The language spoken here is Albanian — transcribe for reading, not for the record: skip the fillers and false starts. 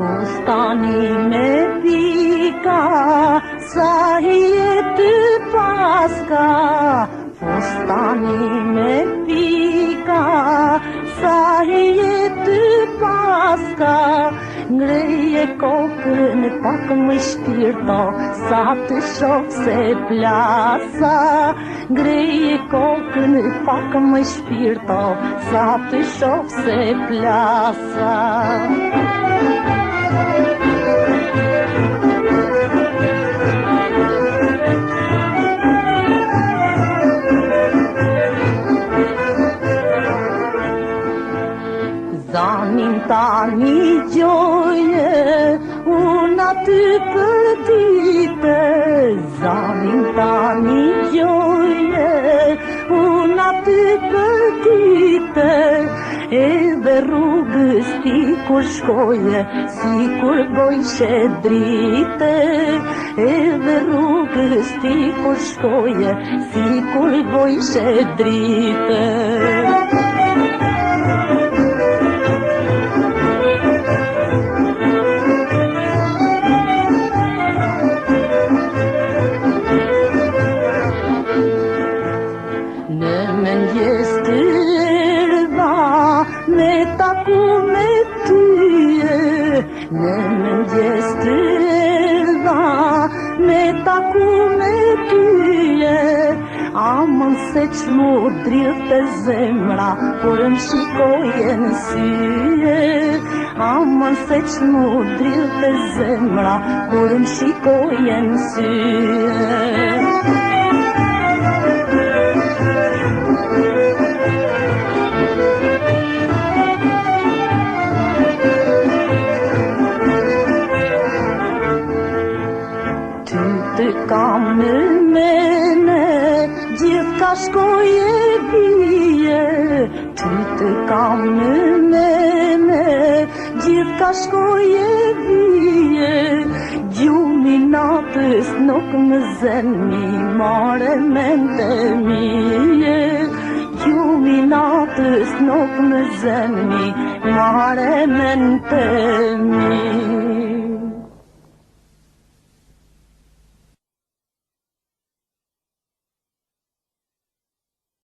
Fustani me pika, sa jetë paska. Fustani me pika, sa jetë paska. Ngreje kokën pak më shpirto, sa të shoh se plasa. Ngreje kokën pak më shpirto, sa të shoh se plasa. Zanin tani gjoje, unë aty për dite. Zanin tani gjoje, unë aty për dite. Edhe rrugës ti kur shkoje, si kur bojshe drite. Edhe rrugës ti kur shkoje, si kur bojshe drite. Mëngjes të erdha me taku me tyje. Në mëngjes të erdha me taku me tyje. Amën se ç'mu dridhte zemra kur më shikoje në syje. Amën se ç'mu dridhte zemra kur më shikoje në syje. Ty kam në mene, gjithka shkoje bie. Ty kam në mene, gjithka shkoje bie. Gjumi natës nuk më zen mi, mare mente mije. Gjumi natës nuk më zen mi, mare mente mi.